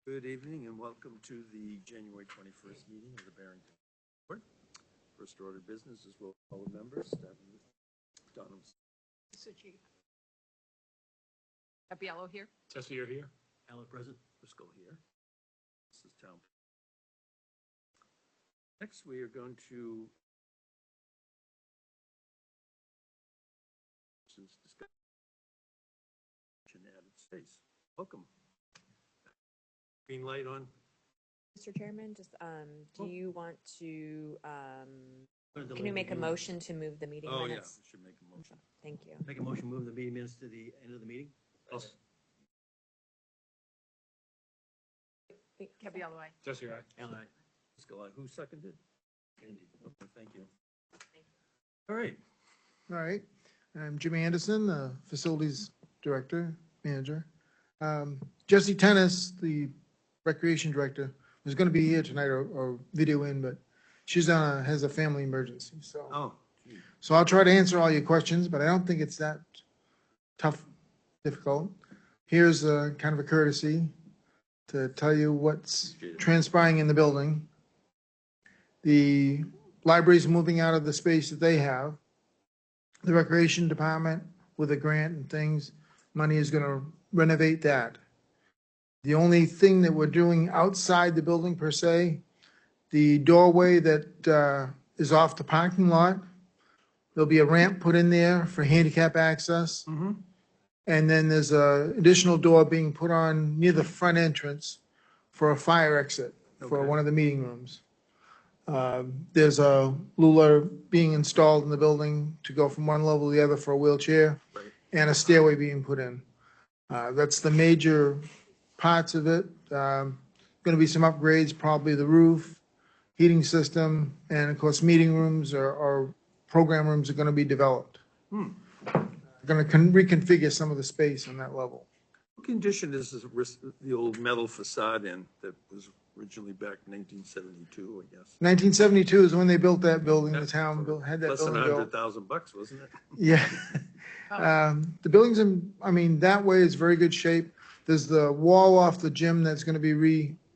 Good evening and welcome to the January 21st meeting of the Barrington Board. First order of business is roll call of members. Donald. Mr. Chief. Capiello here. Tessie, you're here? Alan present. Briscoe here. This is town. Next, we are going to discuss added space. Welcome. Green light on. Mr. Chairman, just, do you want to, can you make a motion to move the meeting minutes? Oh, yeah, we should make a motion. Thank you. Make a motion, move the meeting minutes to the end of the meeting? Capiello, aye. Tessie, aye. Alan, aye. Briscoe, aye. Who seconded? Andy. Okay, thank you. All right. All right. I'm Jimmy Anderson, the Facilities Director, Manager. Jesse Tennis, the Recreation Director, was going to be here tonight or video in, but she's has a family emergency. Oh, gee. So I'll try to answer all your questions, but I don't think it's that tough, difficult. Here's kind of a courtesy to tell you what's transpiring in the building. The library's moving out of the space that they have. The Recreation Department, with a grant and things, money is going to renovate that. The only thing that we're doing outside the building per se, the doorway that is off the parking lot, there'll be a ramp put in there for handicap access. Mm-hmm. And then there's a additional door being put on near the front entrance for a fire exit for Okay. one of the meeting rooms. There's a Lula being installed in the building to go from one level to the other for a wheelchair, Right. and a stairway being put in. That's the major parts of it. Going to be some upgrades, probably the roof, heating system, and of course, meeting rooms or program rooms are going to be developed. Going to reconfigure some of the space on that level. What condition is the old metal facade in that was originally back in 1972, I guess? 1972 is when they built that building. The That's town had that Less than building built. $100,000, wasn't it? Yeah. The building's that way is very good shape. There's the wall off the gym that's going to be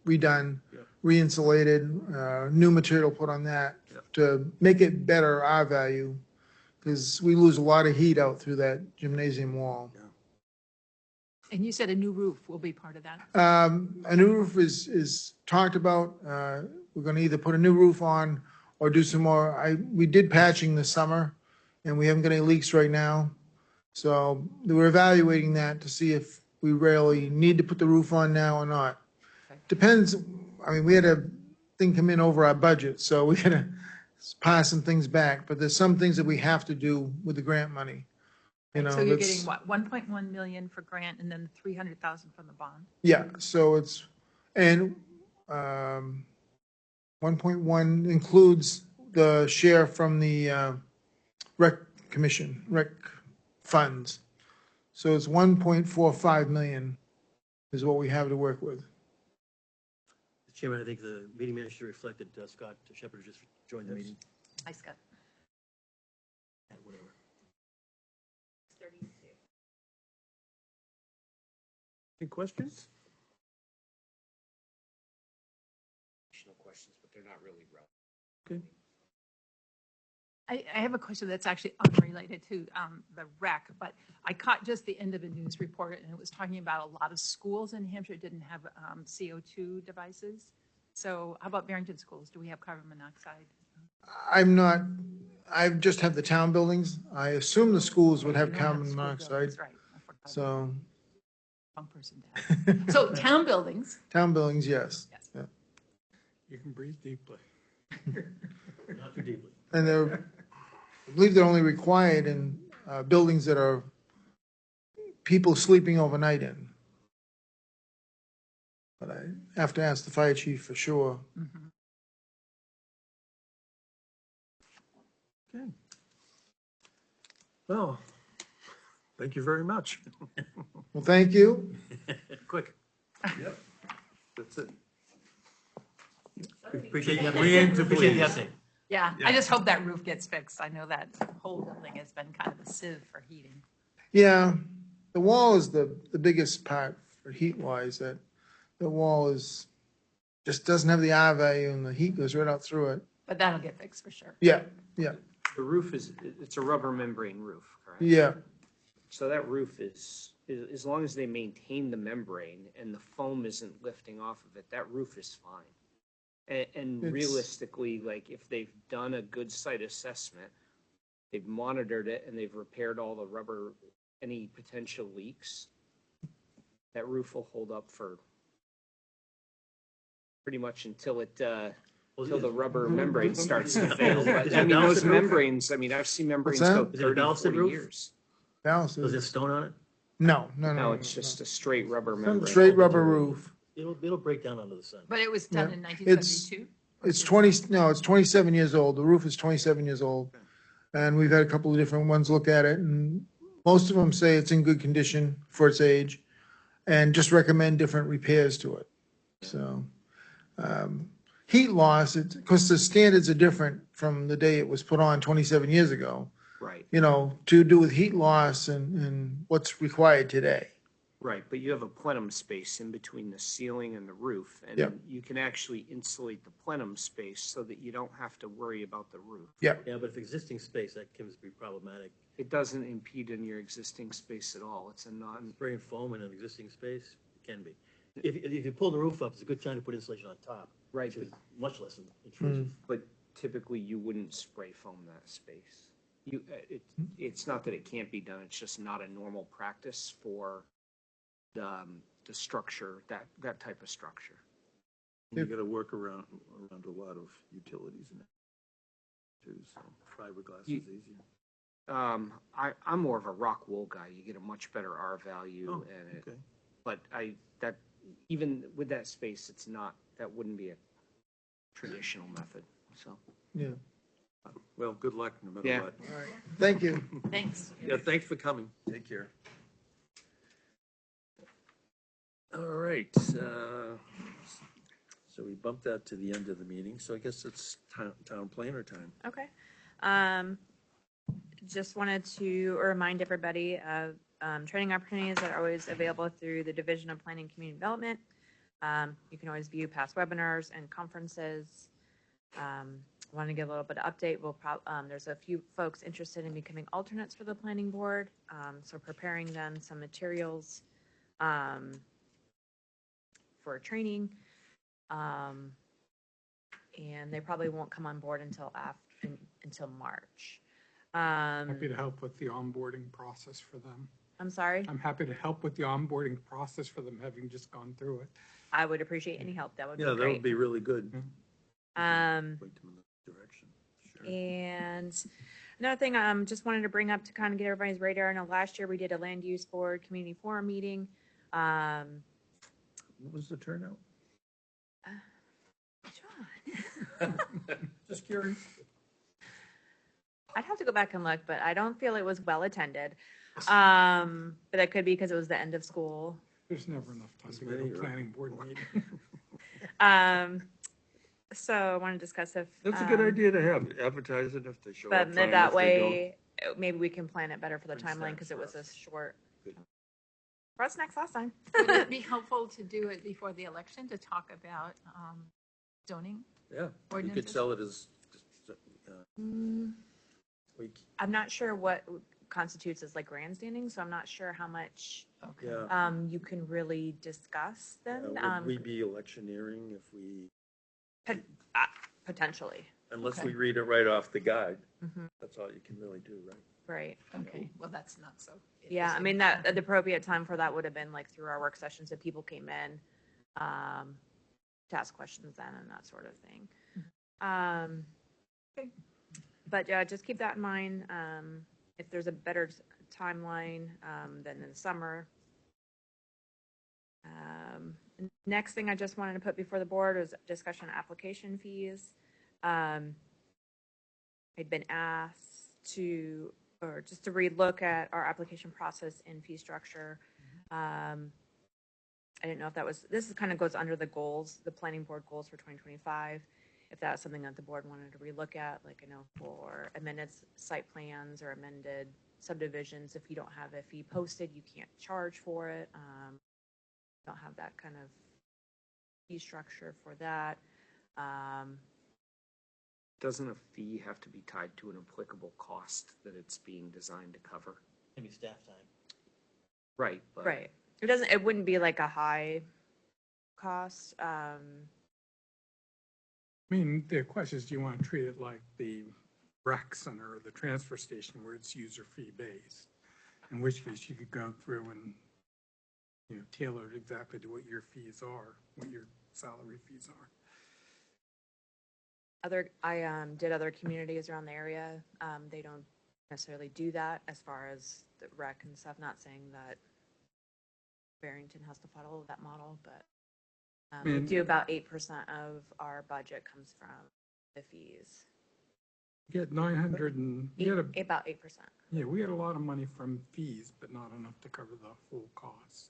redone, Yep. re-insulated, new material put on that Yep. to make it better our value, because we lose a lot of heat out through that gymnasium wall. And you said a new roof will be part of that? A new roof is talked about. We're going to either put a new roof on or do some more. We did patching this summer, and we haven't got any leaks right now. So we're evaluating that to see if we really need to put the roof on now or not. Okay. Depends. I mean, we had a thing come in over our budget, so we had to pass some things back. But there's some things that we have to do with the grant money. You know, So you're that's- getting what, 1.1 million for grant and then 300,000 from the bond? Yeah, so it's, and 1.1 includes the share from the rec funds. So it's 1.45 million is what we have to work with. Mr. Chairman, I think the meeting minutes should reflect that Scott Shepherd just joined the meeting. Hi, Scott. Whatever. 32. Any questions? Additional questions, but they're not really relevant. Okay. I have a question that's actually unrelated to the rec, but I caught just the end of a news report and it was talking about a lot of schools in Hampshire didn't have CO2 devices. So how about Barrington schools? Do we have carbon monoxide? I just have the town buildings. I assume the schools would have You don't carbon school monoxide. buildings, right. I forgot. So Wrong person to ask. So town buildings, town buildings, yes. yes. Yeah. You can breathe deeply. Not too deeply. And I believe they're only required in buildings that are people sleeping overnight in. But I have to ask the fire chief for sure. Mhm. Okay. Well, thank you very much. Well, thank you. Quick. Yep. That's it. Appreciate the We aim update. to Appreciate the please. update. Yeah, Yeah. I just hope that roof gets fixed. I know that whole building has been kind of a sieve for heating. Yeah, the wall is the biggest part for heat wise. That the wall just doesn't have the R value and the heat goes right out through it. But that'll get fixed for sure. Yeah, yeah, The roof it's a rubber membrane roof, correct? yeah. So that roof is, as long as they maintain the membrane and the foam isn't lifting off of it, that roof is fine. And It's- realistically, like if they've done a good site assessment, they've monitored it and they've repaired all the rubber, any potential leaks, that roof will hold up for pretty much until until the rubber membrane starts to fail. But Is I it mean, those ballasted roof? membranes, I mean, I've seen membranes that? go Is it a 30, ballasted 40 roof? years. Balance Does it is, have stone on it? no, no, No, no. it's just a straight rubber Some- membrane. Straight rubber roof. It'll break down under the sun. But it was done Yeah. in It's- 1972? It's 27 years old. The roof is 27 years old. And we've had a couple of different ones look at it, and most of them say it's in good condition for its age and just recommend different repairs to it. So, heat loss, because the standards are different from the day it was put on 27 years ago, Right, to do with heat loss and what's required today. right. But you have a plenum space in between the ceiling and the roof. And Yep. you can actually insulate the plenum space so that you don't have to worry about the roof. Yeah, Yeah, but if existing space, that can be problematic. It doesn't impede in your existing space at all. It's a non, Spraying foam in an existing space, it can be. If you pull the roof up, it's a good time to put insulation on top, right, which is much less intrusive. but typically you wouldn't spray foam that space. It's not that it can't be done, it's just not a normal practice for the structure, that type of structure. You gotta work around a lot of utilities in it too, so fiberglass is You- easier. I'm more of a rock wool guy. You get a much better R value Oh, and it, okay. but even with that space, that wouldn't be a traditional method, so. yeah. Well, good luck no matter Yeah. what. All right. Thank you. Thanks. Yeah, thanks for coming. Take care. All right, so we bumped that to the end of the meeting, so I guess it's town planner time. Okay. Just wanted to remind everybody of training opportunities that are always available through the Division of Planning and Community Development. You can always view past webinars and conferences. Want to give a little bit of update. There's a few folks interested in becoming alternates for the planning board. So preparing them some materials for training. And they probably won't come on board until March. Happy to help with the onboarding process for them. I'm sorry. I'm happy to help with the onboarding process for them, having just gone through it. I would appreciate any help. That would be Yeah, that great. would be really good. Um, Point them in that direction. Sure. And another thing, just wanted to bring up to kind of get everybody's radar. I know last year we did a land use board community forum meeting. What was the turnout? John, Just curious. I'd have to go back and look, but I don't feel it was well attended. But that could be because it was the end of school. There's never enough time to go to many a or- planning board meeting. So I want to discuss if. That's a good idea to have, advertise it if they show up. But fine, that if they don't- way, maybe we can plan it better for the Bring timeline snacks because it for was a us. short. Good. Brought snacks last time. Would it be helpful to do it before the election to talk about zoning? Yeah, you could Ordinances? sell it as, we, I'm not sure what constitutes as like grandstanding, so I'm not sure how much Okay. yeah. you can really discuss them. Would we be electioneering if we, Potentially, unless Okay. we read it right off the guide? Mhm. That's all you can really do, right? right? Okay, well, that's not so. Yeah, I mean, that the appropriate time for that would have been like through our work sessions if people came in to ask questions then and that sort of thing. Okay. But just keep that in mind. If there's a better timeline than in the summer. Next thing I just wanted to put before the board was discussion of application fees. I'd been asked to relook at our application process and fee structure. I didn't know if this kind of goes under the goals, the planning board goals for 2025. If that's something that the board wanted to relook at, like I know for amended site plans or amended subdivisions, if you don't have a fee posted, you can't charge for it. Don't have that kind of fee structure for that. Doesn't a fee have to be tied to an applicable cost that it's being designed to cover? Maybe staff time. Right, but. Right. It wouldn't be like a high cost. I mean, the question is, do you want to treat it like the rec center or the transfer station where it's user fee based? In which case you could go through and, tailor it exactly to what your fees are, what your salary fees are. I did other communities around the area. They don't necessarily do that as far as the rec and stuff. Not saying that Barrington has to follow that model, but we do about 8% of our budget comes from the fees. You get 900 and, About 8%. yeah, we get a lot of money from fees, but not enough to cover the full cost.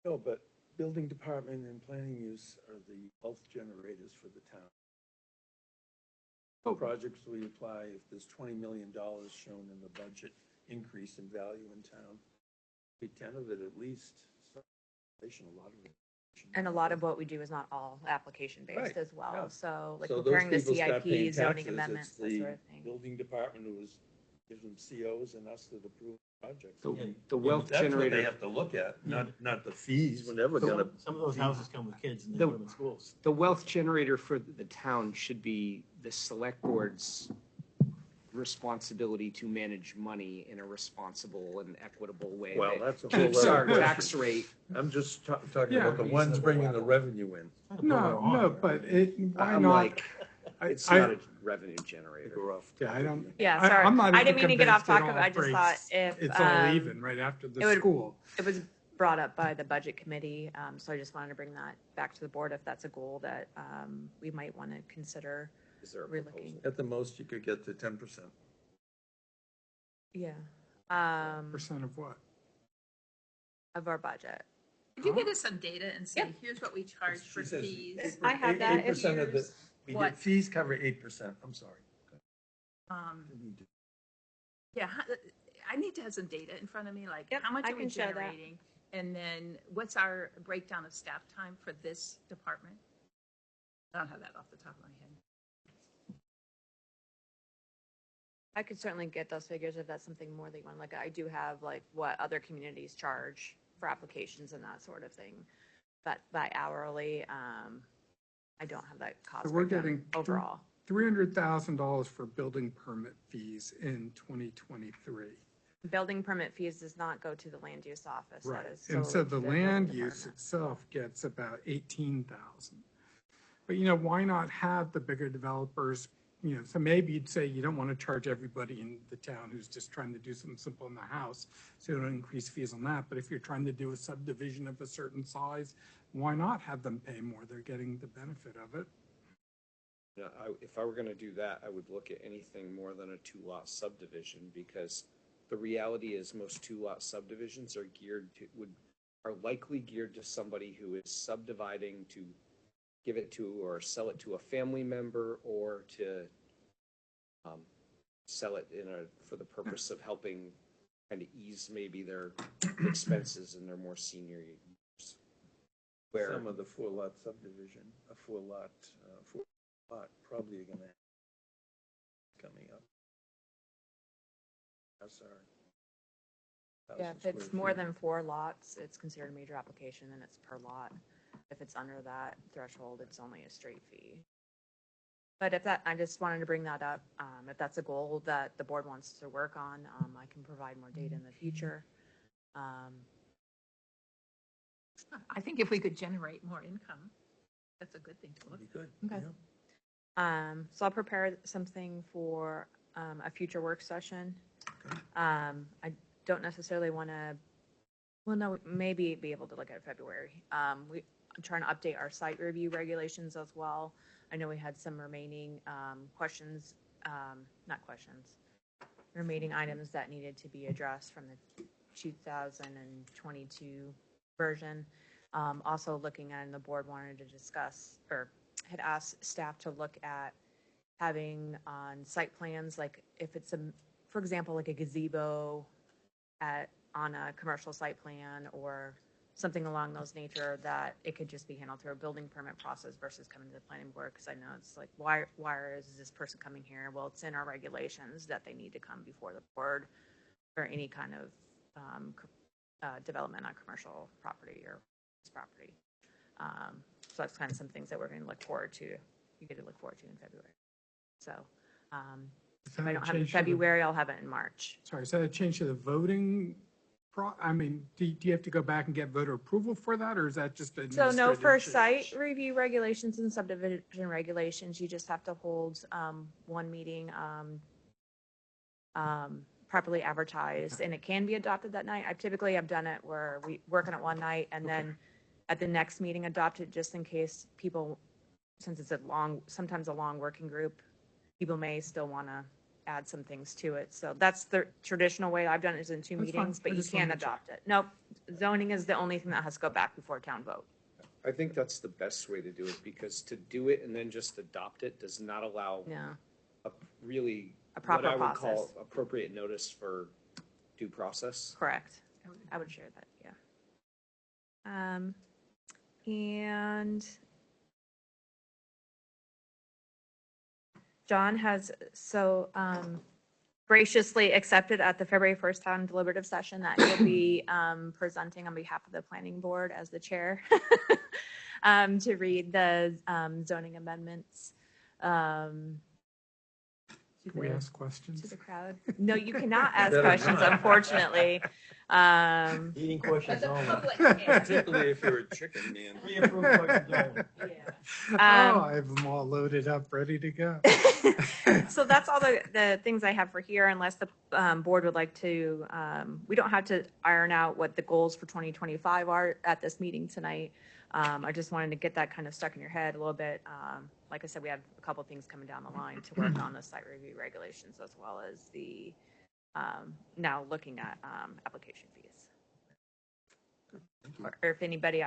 No, but building department and planning use are the wealth generators for the town. Oh. Projects we apply, if there's $20 million shown in the budget increase in value in town, 10 of it at least, a lot of it. And a lot of what we do is not all application based Right, as well. yeah. So like So those preparing the people start paying CIP, zoning taxes, amendments, it's that the sort of thing. Building department who gives them COs and us that approve projects. The wealth That's what they generator, have to look at, not the fees. We're never Some of those houses come with kids and they The- put them in schools. the wealth generator for the town should be the select board's responsibility to manage money in a responsible and equitable way. Well, that that's a whole keeps other our tax question. rate. I'm just talking Yeah. about the ones bringing the revenue in. No, but why I'm not? like, it's not a revenue generator. Go off. Yeah, I don't. Yeah, sorry. I'm not I didn't even mean to get off convinced topic. all I just breaks. thought if, It's all even right after it the would- school. It was brought up by the budget committee, so I just wanted to bring that back to the board if that's a goal that we might want to consider Is there a relooking. proposal? At the most, you could get to 10%. Yeah. Percent of what? Of our budget. Could you get us some data and say, Yep. here's what we charge for She says fees? I have that. 8% of the, Here's we what- did fees cover 8%, I'm sorry. Didn't mean to- Yeah, I need to have some data in front of me, like Yep, how much I are we can share that. generating? And then what's our breakdown of staff time for this department? I don't have that off the top of my head. I could certainly get those figures if that's something more that you want to look at. I do have like what other communities charge for applications and that sort of thing. But by hourly, I don't have that cost So we're breakdown getting overall. $300,000 for building permit fees in 2023. Building permit fees does not go to the land use office. Right, That is and so solely the to building land use department. itself gets about 18,000. But why not have the bigger developers, so maybe you'd say you don't want to charge everybody in the town who's just trying to do something simple in the house, so you don't increase fees on that. But if you're trying to do a subdivision of a certain size, why not have them pay more? They're getting the benefit of it. Yeah, if I were gonna do that, I would look at anything more than a 2-lot subdivision, because the reality is most 2-lot subdivisions are likely geared to somebody who is subdividing to give it to or sell it to a family member, or to sell it for the purpose of helping kind of ease maybe their expenses in their more senior years. Where Some of the 4-lot subdivision, a 4-lot probably are gonna coming up. Sorry. Yeah, if it's more than 4 lots, it's considered a major application and it's per lot. If it's under that threshold, it's only a straight fee. But I just wanted to bring that up. If that's a goal that the board wants to work on, I can provide more data in the future. I think if we could generate more income, that's a good thing to look Be at. good. Okay. yeah. So I'll prepare something for a future work session. I don't necessarily want to, well, no, maybe be able to look at February. I'm trying to update our site review regulations as well. I know we had some remaining questions, remaining items that needed to be addressed from the 2022 version. Also looking at, and the board wanted to discuss, or had asked staff to look at having on site plans, like if it's for example, like a gazebo on a commercial site plan, or something along those nature, that it could just be handled through a building permit process versus coming to the planning board, because I know it's like, why is this person coming here? Well, it's in our regulations that they need to come before the board for any kind of development on commercial property or property. So that's kind of some things that we're going to look forward to. You get to look forward to in February. So Is if I that a don't have it in change to the- February, I'll have it in March. Sorry, is that a change to the voting? I mean, do you have to go back and get voter approval for that, or is that just So administrative no, for site change? review regulations and subdivision regulations, you just have to hold one meeting properly advertised, and it can be adopted that night. I typically have done it where we work on it one night and then at the next meeting adopt it, just in case people, since it's sometimes a long working group, people may still want to add some things to it. So that's the traditional way I've done it, is in two That's fine. meetings, but I you just wanted can to check. adopt it. Nope, zoning is the only thing that has to go back before a town vote. I think that's the best way to do it, because to do it and then just adopt it does not allow Yeah, a really, a proper what I would process. call appropriate notice for due process. Correct. I would share that, yeah. And John has graciously accepted at the February 1st town deliberative session that he'll be presenting on behalf of the planning board as the chair to read the zoning amendments. Can we ask questions? To the crowd. No, you cannot ask Better questions, not. unfortunately. Eating questions only. Particularly if you're a chicken man. Pre-approved questions only. Oh, I have them all loaded up, ready to go. So that's all the things I have for here, unless the board would like to, we don't have to iron out what the goals for 2025 are at this meeting tonight. I just wanted to get that kind of stuck in your head a little bit. Like I said, we have a couple things coming down the line to work on the site review regulations, as well as the, now looking at application fees. Or if anybody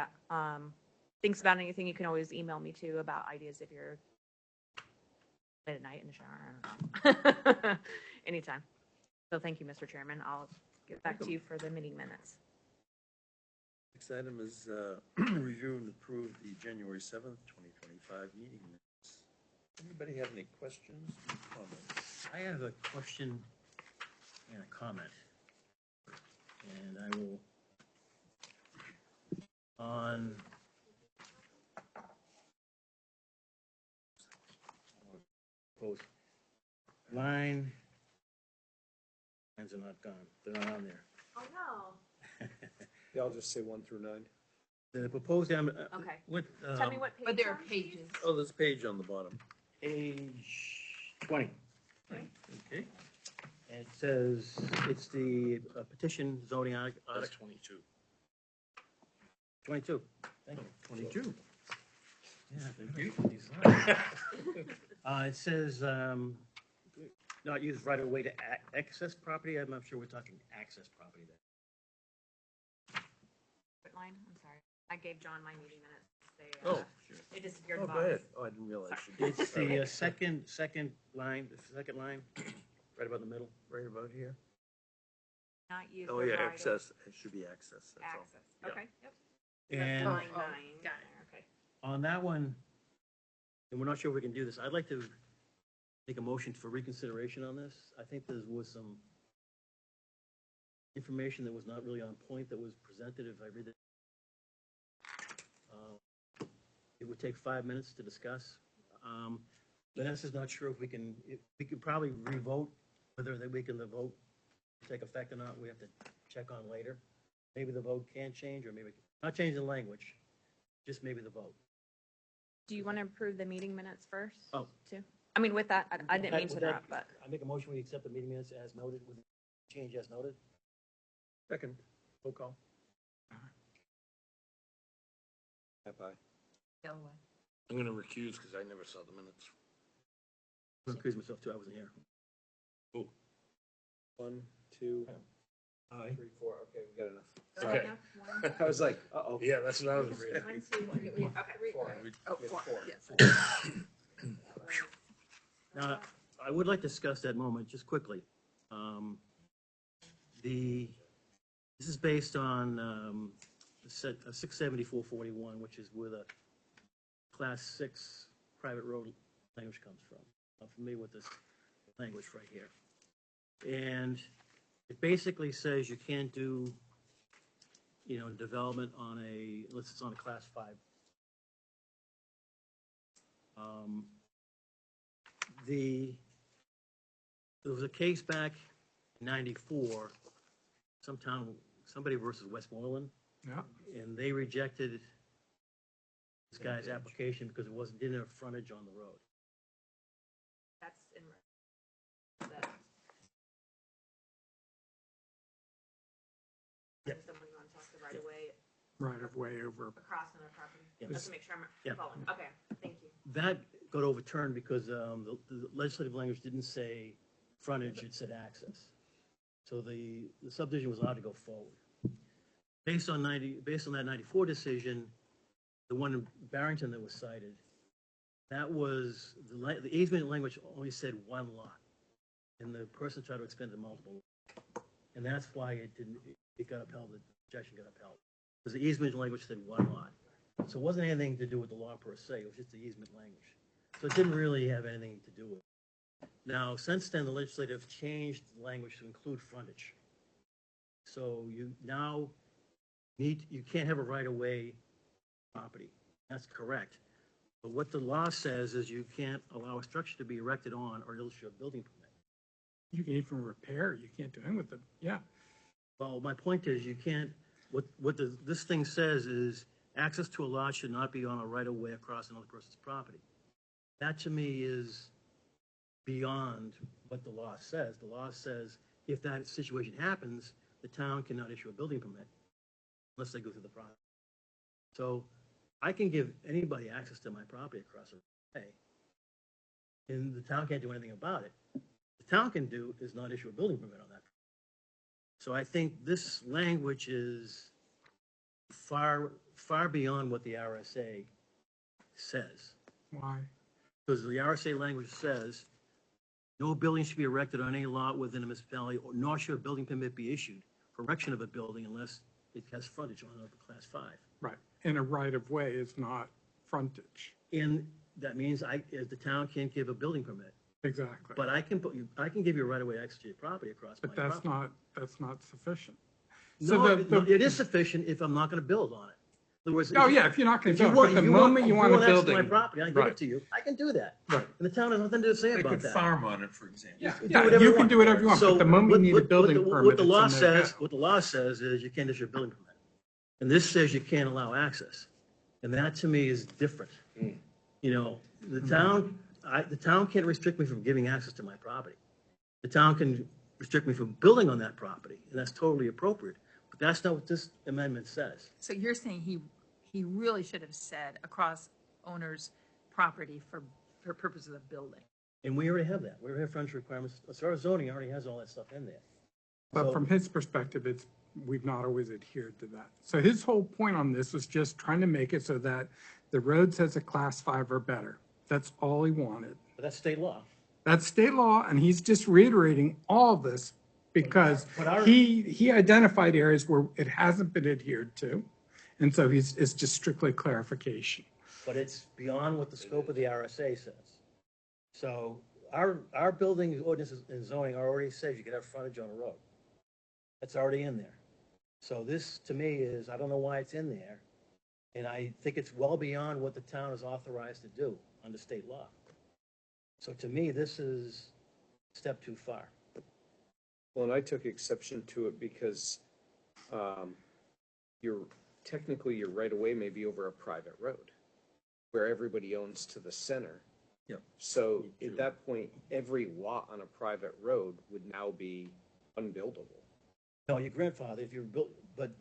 thinks about anything, you can always email me too about ideas if you're late at night in the shower. I don't know. Anytime. So thank you, Mr. Chairman. I'll get back to you for the meeting minutes. Next item is review and approve the January 7th, 2025 meeting minutes. Anybody have any questions or comments? I have a question and a comment. And I will, on both lines are not gone, they're not on there. Oh, no. Yeah, I'll just say 1 through 9. The proposed, Okay. what, Tell me what page. But there are on, please. pages. Oh, there's a page on the bottom. page 20. Okay. And it says, it's the petition zoning article. 22. 22. Thank you. 22. Yeah, thank you. It says, not use right of way to access property. I'm not sure we're talking access property there. What line? I'm sorry. I gave John my meeting minutes. They, Oh, sure. they disappeared. Oh, the go ahead. box. Oh, I didn't realize you did. It's the second line, right about the middle. Right about here. Not use. Oh, the yeah, right of- access. It should be access, that's all. Access. Yeah. Okay. Yep. And Line Oh, 9. got it. Okay. on that one, and we're not sure if we can do this, I'd like to make a motion for reconsideration on this. I think there was some information that was not really on point that was presented. If I read it, it would take 5 minutes to discuss. Vanessa's not sure if we can probably revote, whether that we can, the vote take effect or not, we have to check on later. Maybe the vote can change, or maybe, not change the language, just maybe the vote. Do you want to approve the meeting minutes first? Oh. Too? I mean, with that, I didn't mean to With that, interrupt, but I make a motion, we accept the meeting minutes as noted, with change as noted. Second, roll call. Bye. Gilroy. I'm going to recuse because I never saw the minutes. I'm gonna accuse myself too, I wasn't here. 1, 2, Aye. 3, 4. Okay, we got enough. Okay. enough? One, I was like, uh-oh. Yeah, that's what I was afraid of. 1, 2, 3. Okay. 4. Oh, We had 4, 4. yes. Now, I would like to discuss that moment just quickly. This is based on 67441, which is where the class 6 private road language comes from. I'm familiar with this language right here. And it basically says you can't do, development on unless it's on a class 5. There was a case back in 94, somebody versus Westmoreland, Yeah, and they rejected this guy's application because it didn't have frontage on the road. That's in. that- Yep. Someone on top of the right of way right of way over. across another property. Yep. Just to make sure Yeah. I'm following. Okay, thank you. That got overturned because the legislative language didn't say frontage, it said access. So the subdivision was allowed to go forward. Based on that 94 decision, the one in Barrington that was cited, that was, the easement language only said one lot. And the person tried to expand it to multiple. And that's why it got upheld, the objection got upheld. Because the easement language said one lot. So it wasn't anything to do with the law per se, it was just the easement language. So it didn't really have anything to do with it. Now, since then, the legislative changed the language to include frontage. So you can't have a right-of-way property. That's correct. But what the law says is you can't allow a structure to be erected on or issue a building permit. You can even repair, you can't do anything with it, yeah. Well, my point is you can't, this thing says is access to a lot should not be on a right-of-way across another person's property. That to me is beyond what the law says. The law says if that situation happens, the town cannot issue a building permit unless they go through the process. So I can give anybody access to my property across a way, and the town can't do anything about it. The town can do is not issue a building permit on that. So I think this language is far, far beyond what the RSA says. Why? Because the RSA language says, no building should be erected on any lot within a municipality, nor should a building permit be issued for erection of a building unless it has frontage on a class 5. Right, and a right of way is not frontage, And that means the town can't give a building permit. exactly. But I can give you a right-of-way access to your property across my But property. that's not sufficient. No, So it is sufficient if I'm not gonna build on it. In other words, Oh, yeah, if you're not gonna if you build, want- but the if you want- moment you if want a access to building. my property, I give Right. it to you, I can do that. Right. And the town has nothing to say They about could that. farm on it, for example. Yeah, do yeah, whatever you you can want. do whatever you want, So but the moment you need a building permit, What the law it's a says, no-go. what the law says is you can't issue a building permit. And this says you can't allow access. And that to me is different. You know, the town can't restrict me from giving access to my property. The town can restrict me from building on that property, and that's totally appropriate. But that's not what this amendment says. So you're saying he really should have said across owner's property for purposes of building? And we already have that. We already have frontage requirements. As far as zoning, already has all that stuff in there. But So- from his perspective, we've not always adhered to that. So his whole point on this was just trying to make it so that the road says a class 5 or better. That's all he wanted. But that's state law. That's state law, and he's just reiterating all this because But our- he identified areas where it hasn't been adhered to. And so it's just strictly clarification. But it's beyond what the scope of the RSA says. So our building ordinances and zoning already says you can have frontage on a road. That's already in there. So this, to me, is, I don't know why it's in there, and I think it's well beyond what the town is authorized to do under state law. So to me, this is a step too far. Well, and I took exception to it because technically your right of way may be over a private road where everybody owns to the center. Yep. So at that point, every lot on a private road would now be unbuildable. No, your grandfather, if you're built, but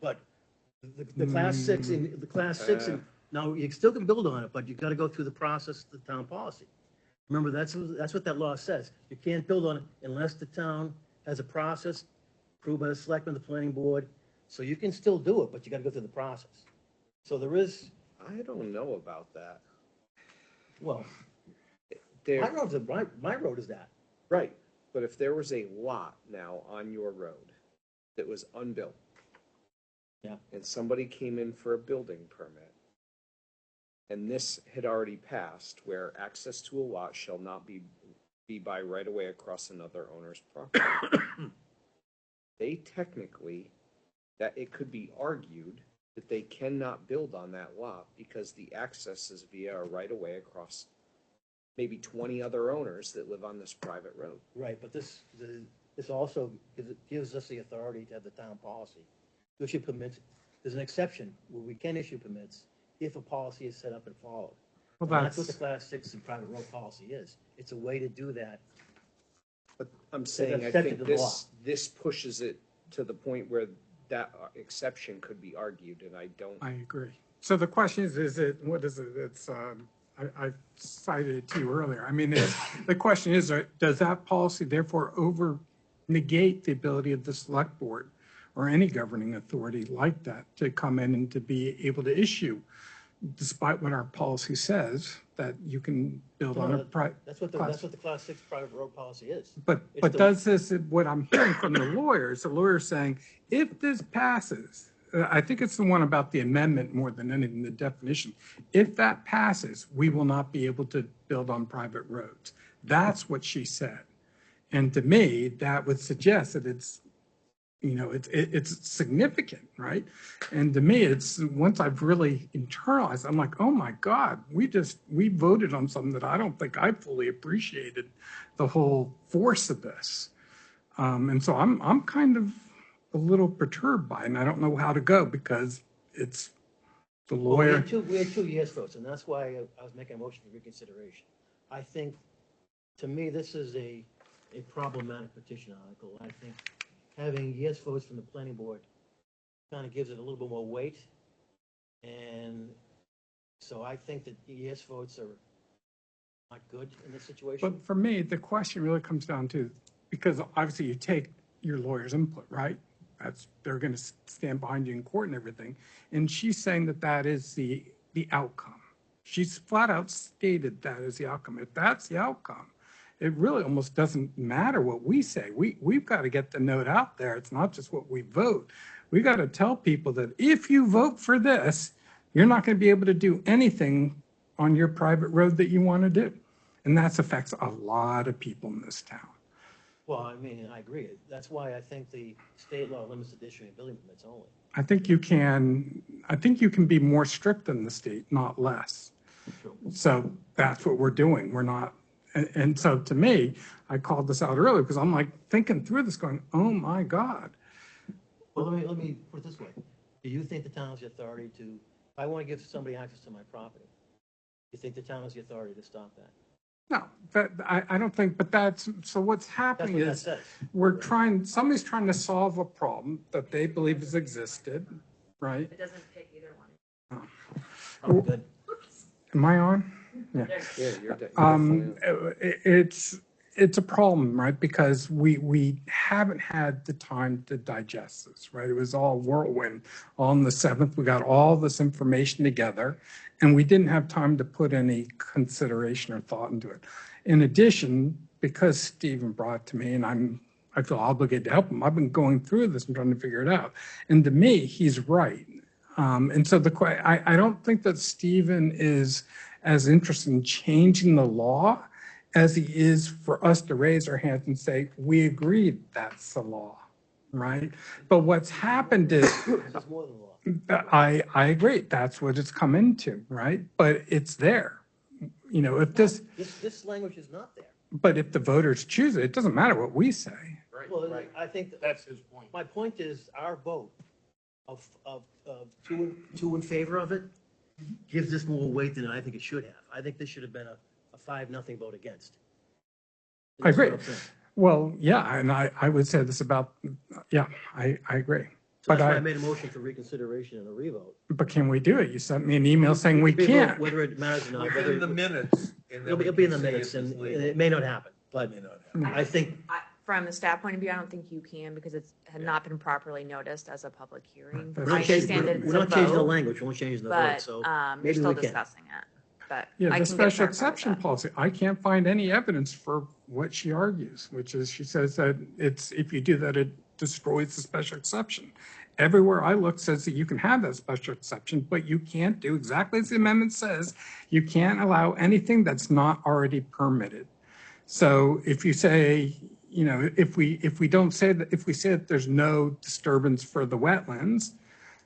the class 6 in, now you still can build on it, but you gotta go through the process, the town policy. Remember, that's what that law says. You can't build on it unless the town has a process approved by the selectmen, the planning board. So you can still do it, but you gotta go through the process. So there is, I don't know about that. well, There, my road is that. right, but if there was a lot now on your road that was unbuilt, Yeah. and somebody came in for a building permit, and this had already passed, where access to a lot shall not be by right of way across another owner's property. They technically, that it could be argued that they cannot build on that lot because the access is via a right of way across maybe 20 other owners that live on this private road. Right, but this also gives us the authority to have the town policy. To issue permits, there's an exception where we can issue permits if a policy is set up and followed. Well, And that's what the that's, class 6 and private road policy is. It's a way to do that. But I'm saying, I That's think the law. this pushes it to the point where that exception could be argued, and I don't. I agree. So the question is it, what is it? It's, I cited it to you earlier. I mean, the question is, does that policy therefore over negate the ability of the select board or any governing authority like that to come in and to be able to issue, despite what our policy says, that you can build on a private. That's what the class 6 private road policy is. But does this, what I'm hearing from the lawyer's saying, if this passes, I think it's the one about the amendment more than anything, the definition. If that passes, we will not be able to build on private roads. That's what she said. And to me, that would suggest that it's, you know, it's significant, right? And to me, it's, once I've really internalized, I'm like, oh my God, we voted on something that I don't think I fully appreciated the whole force of this. And so I'm kind of a little perturbed by it, and I don't know how to go because it's the Well, lawyer. we had 2 yes votes, and that's why I was making a motion for reconsideration. I think, to me, this is a problematic petition article. I think having yes votes from the planning board kind of gives it a little bit more weight. And so I think that yes votes are not good in this situation. But for me, the question really comes down to, because obviously you take your lawyer's input, right? They're going to stand behind you in court and everything. And she's saying that that is the outcome. She's flat out stated that is the outcome. If that's the outcome, it really almost doesn't matter what we say. We've got to get the note out there. It's not just what we vote. We got to tell people that if you vote for this, you're not going to be able to do anything on your private road that you want to do. And that affects a lot of people in this town. Well, I mean, I agree. That's why I think the state law limits the issuing of building permits only. I think you can be more strict than the state, not less. True. So that's what we're doing. We're not, and so to me, I called this out earlier because I'm like thinking through this going, oh my God. Well, let me put it this way. Do you think the town has the authority to, if I want to give somebody access to my property, do you think the town has the authority to stop that? No, I don't think, but so what's That's happening what that is says. somebody's trying to solve a problem that they believe has existed, right? It doesn't pick either one. Probably good. Am I on? Yeah. Yeah, you're definitely. It's a problem, right? Because we haven't had the time to digest this, right? It was all whirlwind. On the 7th, we got all this information together, and we didn't have time to put any consideration or thought into it. In addition, because Stephen brought it to me, and I feel obligated to help him, I've been going through this and trying to figure it out. And to me, he's right. And so I don't think that Stephen is as interested in changing the law as he is for us to raise our hands and say, we agree that's the law, right? But what's happened is, It's more than law. I agree, that's what it's come into, right? But it's there. You know, if this, This language is not there. but if the voters choose it, it doesn't matter what we say. Right, Well, right. I think That's his point. my point is our vote of two in favor of it gives this more weight than I think it should have. I think this should have been a 5-0 vote against. I agree. That's what I'm saying. Well, yeah, and I would say this about, yeah, I agree. So that's But why I made a motion for reconsideration and a revote. But can we do it? You sent me an email saying we It'll be a vote can't. Whether it matters or not. Within whether the minutes. and then It'll we be in the can say minutes, if it's and legal. it may not happen, but May not happen. I think, From a staff point of view, I don't think you can because it had not been properly noticed as a public hearing. We're we're I not changing, understand that we're it's not a changing the vote, language, we're only changing the vote, but so you're maybe still we can. discussing it. But Yeah, I the can get special clarified with exception that. policy, I can't find any evidence for what she argues, which is she says that it's, if you do that, it destroys the special exception. everywhere I look says that you can have that special exception, but you can't do exactly as the amendment says. You can't allow anything that's not already permitted. So if you say, you know, if we don't say that, if we say that there's no disturbance for the wetlands,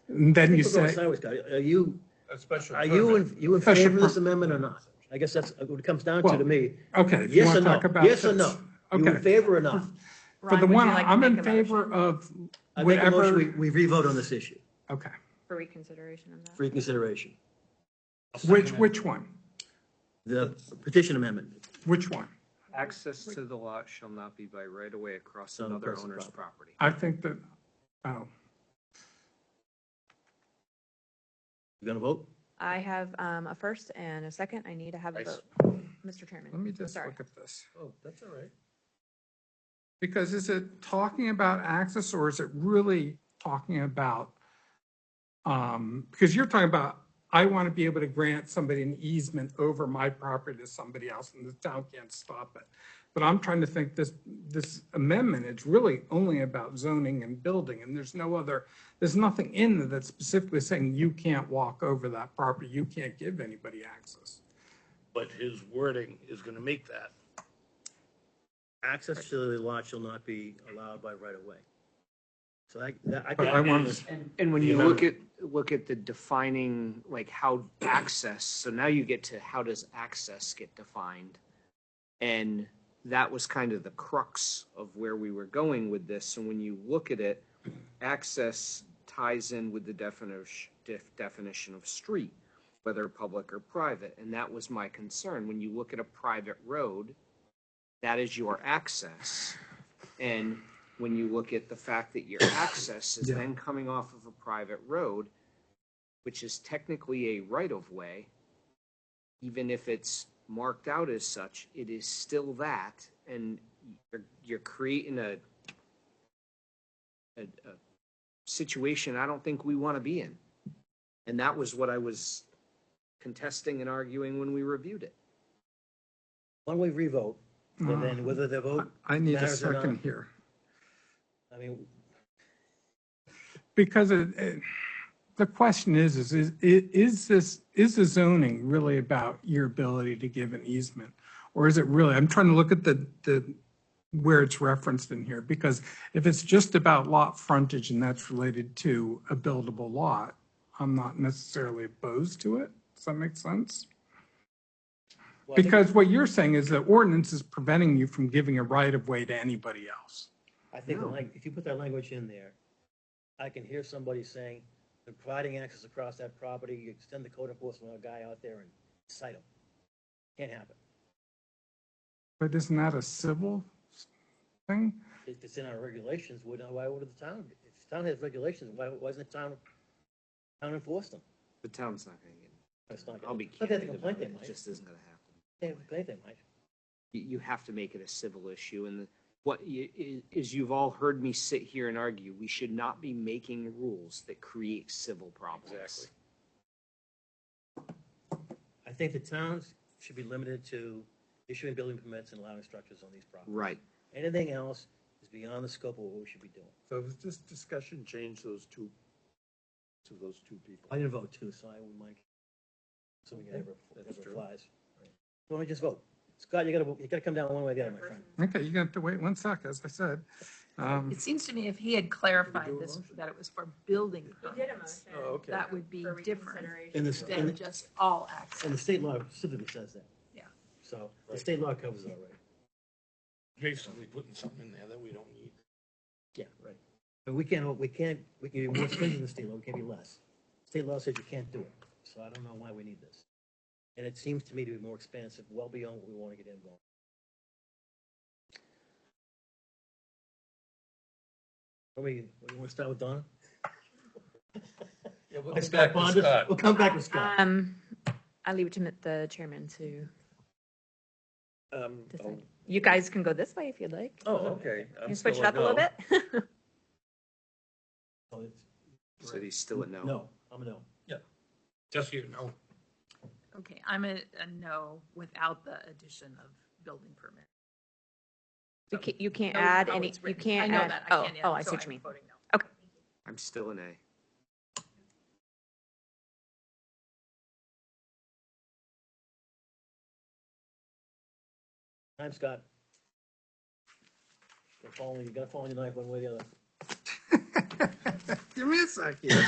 then you We're going say, sideways, Scott. Are you, A special are you in Special favor of this per- amendment or not? I guess that's what it comes down Well, to me. okay, if you Yes want or to no? talk about Yes or this. no? You in Okay. favor or not? For the Ron, would one, you like to I'm make in a favor motion of I make a motion, whatever, we re-vote on this issue, okay. for reconsideration of that? for reconsideration. Which one? The petition amendment. Which one? Access to the lot shall not be by right of way across Some another person's owner's property. property. I think that, oh, You gonna vote? I have a first and a second. I need to have a Nice. vote. Mr. Chairman. let me just Sorry. look at this. Oh, that's all right. Because is it talking about access or is it really talking about, because you're talking about, I want to be able to grant somebody an easement over my property to somebody else and the town can't stop it. But I'm trying to think this amendment, it's really only about zoning and building and there's nothing in there that's specifically saying you can't walk over that property, you can't give anybody access. But his wording is gonna make that. Access to the lot shall not be allowed by right of way. So I But I think, want, And when you look at the defining, like how access, so now you get to how does access get defined? And that was kind of the crux of where we were going with this. So when you look at it, access ties in with the definition of street, whether public or private. And that was my concern. When you look at a private road, that is your access. And when you look at the fact that your access is then coming off of a private road, which is technically a right-of-way, even if it's marked out as such, it is still that, and you're creating a situation I don't think we want to be in. And that was what I was contesting and arguing when we reviewed it. one way re-vote, and then whether the vote I need a matters or second not. here. I mean, Because the question is the zoning really about your ability to give an easement? Or is it really, I'm trying to look at where it's referenced in here, because if it's just about lot frontage and that's related to a buildable lot, I'm not necessarily opposed to it. Does that make sense? well, I think- Because what you're saying is that ordinance is preventing you from giving a right of way to anybody else. I think if you put that language in there, I can hear somebody saying, "They're providing access across that property, you extend the code enforcement guy out there and cite him." Can't happen. But isn't that a civil thing? If it's in our regulations, why would the town? If the town has regulations, why isn't the town enforce them? The town's not going to get it. It's not I'll be But they have to candid complain, about they it. It might. just isn't going to happen. They have to complain, they might. You have to make it a civil issue. And as you've all heard me sit here and argue, we should not be making rules that create civil problems. Exactly. I think the towns should be limited to issuing building permits and allowing structures on these properties. Right. Anything else is beyond the scope of what we should be doing. So if this discussion changed those two, to those two people? I didn't vote too, so I wouldn't mind. Assuming it ever That's true. flies. So let me just vote. Scott, you gotta come down one way or the other, my friend. Okay, you're gonna have to wait 1 sec, as I said. It seems to me if he had clarified do a this, motion? that it was for building permits, Oh, okay. that would be different In the, than just all and the access. state law specifically says that. Yeah. So the state law covers it already. Basically putting something in there that we don't need. Yeah, right. But we can be more stringent than the state law, we can't be less. State law says you can't do it, so I don't know why we need this. And it seems to me to be more expansive, well beyond what we want to get involved. You want to start with Donna? Yeah, we'll Let's come back to Pondus. Scott. We'll come back with Scott. I leave it to the chairman to Oh, decide. You guys can go this way if you'd like. Oh, okay. You I'm can switch it still up a little no. bit. Oh, it's- So he's still a no. No, I'm a no. Just so you know. Okay, I'm a no without the addition of building permit. You can't Know add how any, it's you written. can't I know add. that, Oh, I can't add oh, it, I see so what you I'm mean. voting no. Okay. I'm still an A. Time, Scott. You gotta follow your knife one way or the other. Give me a sec here.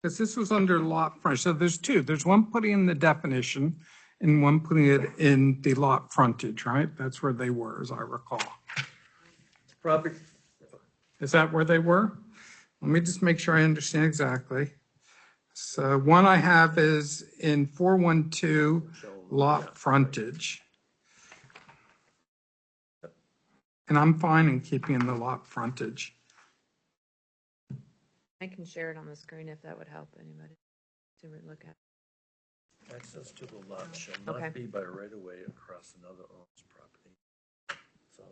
Because this was under lot frontage, so there's two. There's one putting in the definition and one putting it in the lot frontage, right? That's where they were, as I recall. Property, Is that where they were? Let me just make sure I understand exactly. So one I have is in 412 lot frontage. And I'm fine in keeping the lot frontage. I can share it on the screen if that would help anybody to look at. access to the lot shall Okay. not be by right of way across another owner's property. So,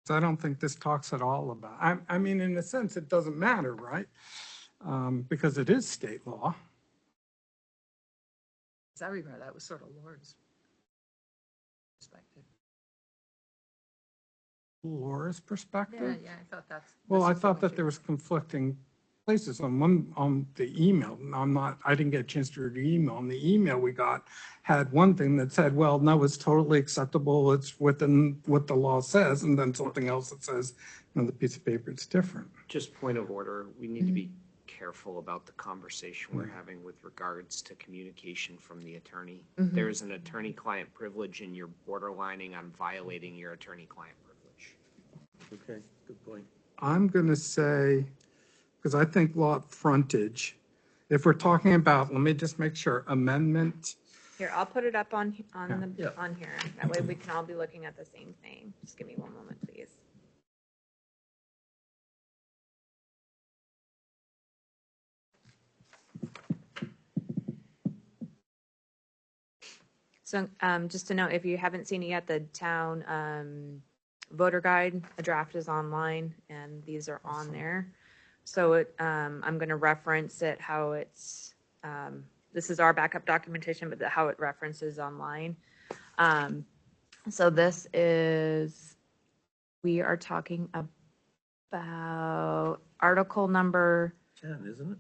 So I don't think this talks at all about, I mean, in a sense, it doesn't matter, right? Because it is state law. As I remember, that was sort of Laura's perspective. Laura's perspective? Yeah, I thought that's. Well, I this is the thought way that she- there was conflicting places on the email. I didn't get a chance to read the email. On the email we got had one thing that said, well, no, it's totally acceptable. It's within what the law says. And then something else that says, on the piece of paper, it's different. Just point of order, we need to be careful about the conversation we're having with regards to communication from the attorney. There is an attorney-client privilege and you're borderlining on violating your attorney-client privilege. okay, good point. I'm going to say, because I think lot frontage, if we're talking about, let me just make sure, amendment, Here, I'll put it up on Yeah. on here. That way we can all be looking at the same thing. Just give me one moment, please. So, just to note, if you haven't seen it yet, the town voter guide, a draft is online, and these are on there. So I'm going to reference it, how it's, this is our backup documentation, but how it references online. So this is, we are talking about article number 10, isn't it?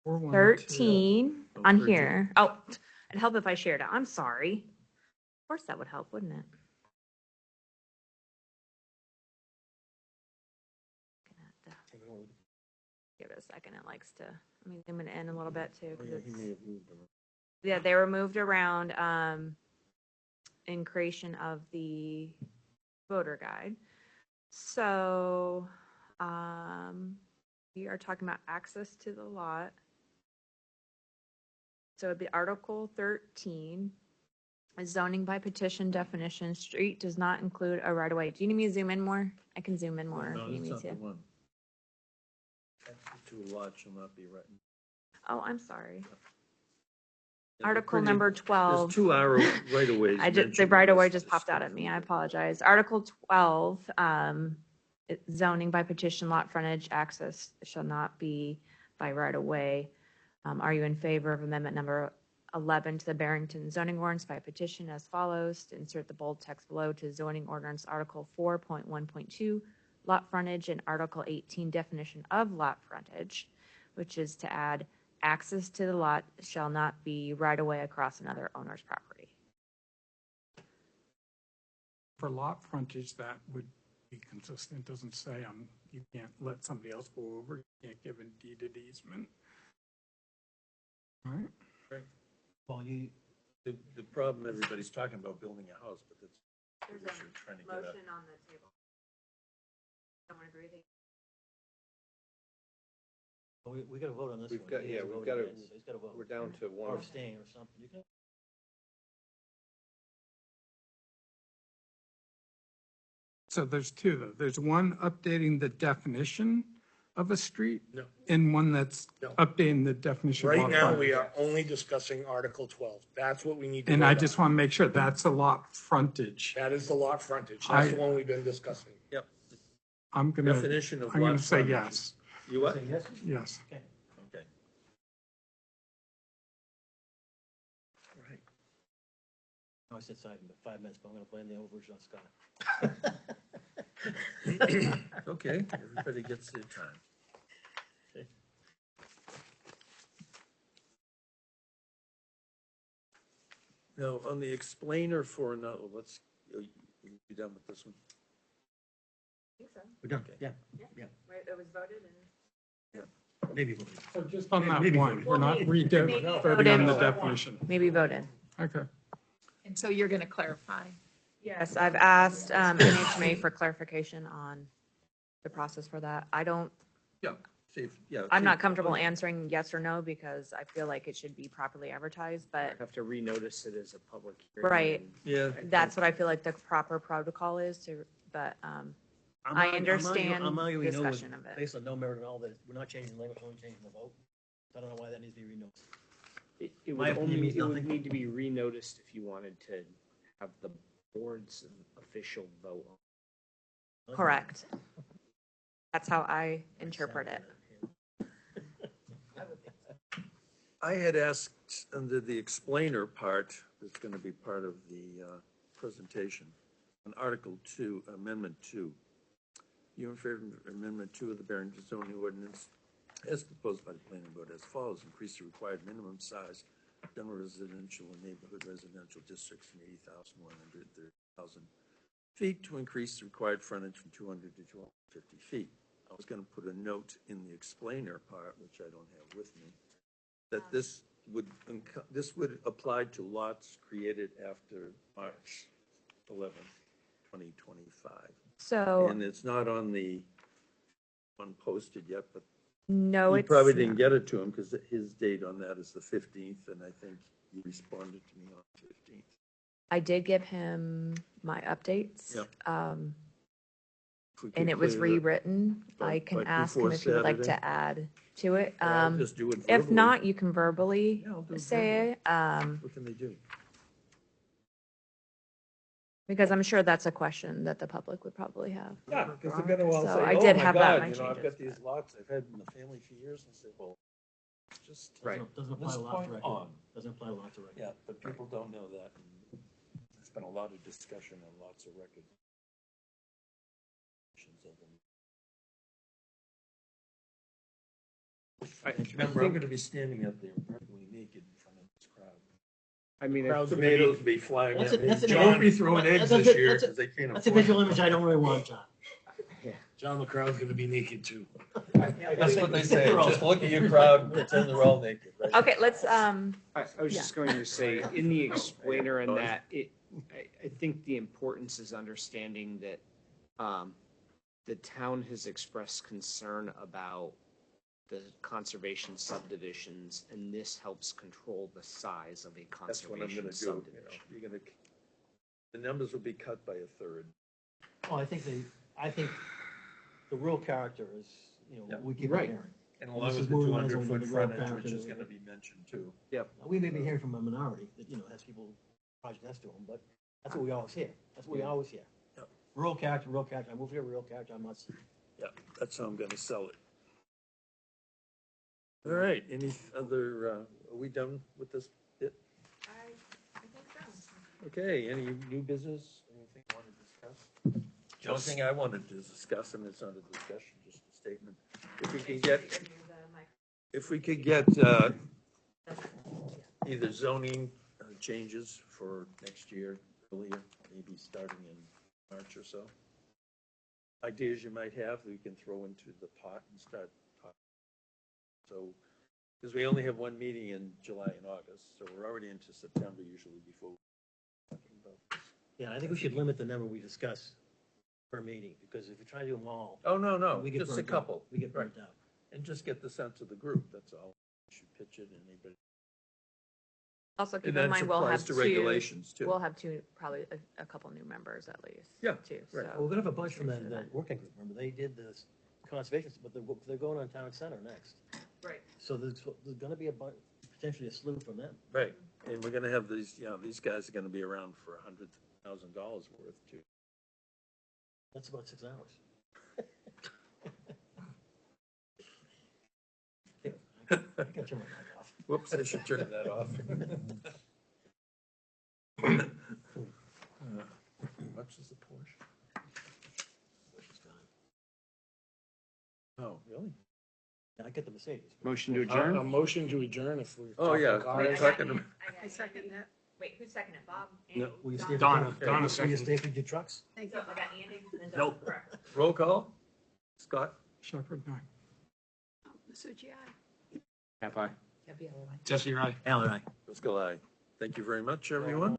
412. 13 Oh, on 13. here. Oh, it'd help if I shared it. I'm sorry. Of course that would help, wouldn't it? Give it a second. It likes to, I mean, zoom it in a little bit too. Oh, 'Cause yeah, he it's, may have moved them. yeah, they were moved around in creation of the voter guide. So we are talking about access to the lot. So it'd be Article 13, a zoning by petition definition. Street does not include a right of way. Do you need me to zoom in more? I can zoom in more No, if you need that's me not the to. one. Access to a lot shall not be right. Oh, I'm sorry. Yeah, they're Article pretty- number 12. There's 2 arrow right of ways. I just, the mentioned right in away this just popped out at me. I description. apologize. Article 12, zoning by petition lot frontage access shall not be by right of way. Are you in favor of amendment number 11 to the Barrington zoning ordinance by petition as follows? To insert the bold text below to zoning ordinance Article 4.1.2 lot frontage and Article 18 definition of lot frontage, which is to add access to the lot shall not be right of way across another owner's property. For lot frontage, that would be consistent. It doesn't say you can't let somebody else go over, you can't give a deeded easement. Right? Well, The problem, everybody's talking about building a house, but that's There's what a you're trying to get at. motion on the table. Someone agree with it? we gotta vote on this one. We've got- He yeah, hasn't we've voted gotta- yet, so he's gotta vote. We're down to Or one. abstain or something. You can. So there's two, though. There's one updating the definition of a street. No. And one that's No. updating the definition of Right lot now, frontage. we are only discussing Article 12. That's what we need to And vote I on. just want to make sure that's a lot frontage. That is the lot frontage. That's I- the one we've been discussing. Yep, I'm gonna, definition of I'm gonna lot say frontage. yes, You what? Say yes? yes. Okay. Okay. Right. I said 5 minutes, but I'm gonna blame the old version on Scott. Okay, everybody gets their time. Now, on the explainer for another, let's, you be done with this one? We're done, Okay. yeah, It was voted and. maybe we'll. So just on that Maybe one, voted. we're not Maybe voting on voted. the definition. Maybe voted. Okay. And so you're going to clarify. Yes, I've asked NHMA for clarification on the process for that. I don't, Yeah. See if, yeah. I'm see not if- comfortable answering yes or no because I feel like it should be properly advertised, but Have to renotice it as a public hearing. Right. and Yeah. that's what I feel like the proper protocol is to, but, I understand discussion of it. Based on no merit at all, that we're not changing the language, we're only changing the vote. I don't know why that needs to be renoticed. It My would opinion only, means it would nothing. need to be renoticed if you wanted to have the board's official vote. Correct. That's how I interpret it. I had asked under the explainer part, that's going to be part of the presentation, on Article 2, Amendment 2. You in favor of Amendment 2 of the Barrington zoning ordinance as proposed by the planning board as follows: increase the required minimum size of general residential and neighborhood residential districts from 80,000 to 130,000 feet to increase the required frontage from 200 to 250 feet. I was going to put a note in the explainer part, which I don't have with me, that this would apply to lots created after March 11th, 2025. So, And it's not on the one posted yet, but no, you it's probably didn't not. get it to him because his date on that is the 15th, and I think he responded to me on the 15th. I did give him my updates. Yep. If we And could it was clear that- rewritten. I can but ask him before if he would like Saturday? to add to it. Or I'll just do it If verbally. not, you can verbally Yeah, I'll do it say it, What can they do? because I'm sure that's a question that the public would probably have. Yeah, because they're gonna all So say, I oh did my have that in God, my you know, I've got changes, these lots I've had in the family for years, and say, well, just. Right. Doesn't apply This to lots point of record. on. Doesn't apply to lots of record. Yeah, but people don't know that. and There's been a lot of discussion on lots of records. Of them. I Remember, I'm think- gonna be standing up there perfectly naked in front of this crowd. I mean, Crowd's gonna Tomatoes be flying That's at a- me. that's an Don't be image. throwing eggs That's this a- year that's a- because they can't afford. That's a visual them. image I don't really want, John. John, the crowd's gonna be naked too. That's what they say, just look at your crowd and pretend they're all naked, right? Okay, let's, I was just going to say, in the explainer and that, I think the importance is understanding that the town has expressed concern about the conservation subdivisions, and this helps control the size of a That's what I'm conservation gonna do, you know, subdivision. you're gonna, the numbers will be cut by a third. Oh, I think the real character is, Yeah. we keep Right. hearing. And This along is with the moving two on to hundred foot the road frontage, character which is that- gonna be mentioned too. We may be hearing from a minority that, has people project next to them, but that's what we always hear. That's what we always hear. Yep. Rural character, I move here, real character, I must. Yeah, that's how I'm gonna sell it. All right, any other, are we done with this bit? I think so. Okay, any new business, anything you want to discuss? The only thing I wanted to discuss, and it's not a discussion, just a statement, if we could get, either zoning changes for next year earlier, maybe starting in March or so. Ideas you might have, we can throw into the pot and start talking. So, because we only have one meeting in July and August, so we're already into September usually before we're talking about this. Yeah, I think we should limit the number we discuss per meeting, because if we try to do them all, Oh, no, we get just a burnt out. couple. We get Right. burnt out. And just get the sense of the group, that's all. You should pitch it, and anybody. Also, keep And in that mind, we'll applies have to two, regulations too. we'll have two, probably a couple new members at least. Yeah, Too, right. Well, we're so. gonna have a bunch from Make sure that that- working group, remember, they did this conservation, but they're going on town center next. Right. So there's gonna be potentially a slew from them. Right, and we're gonna have these, these guys are gonna be around for $100,000 worth too. That's about 6 hours. I can turn my mic off. Whoops, I should turn that off. much is the Porsche? Oh, really? I get the Mercedes. Motion to A adjourn? motion to adjourn if we're. Oh, yeah. talking cars. Talking I second that. Wait, who's seconded? Bob? No, Will you stay for Donna, the- Donna Will you seconded. stay for your trucks? Thank So you. I got Andy and then Nope. Doug. Correct. Roll call? Scott? Shepherd, no. Masucci, aye. Have I? Debbie, aye. Jesse, right? Alan, aye. Driscoll, aye. Thank you very much, everyone.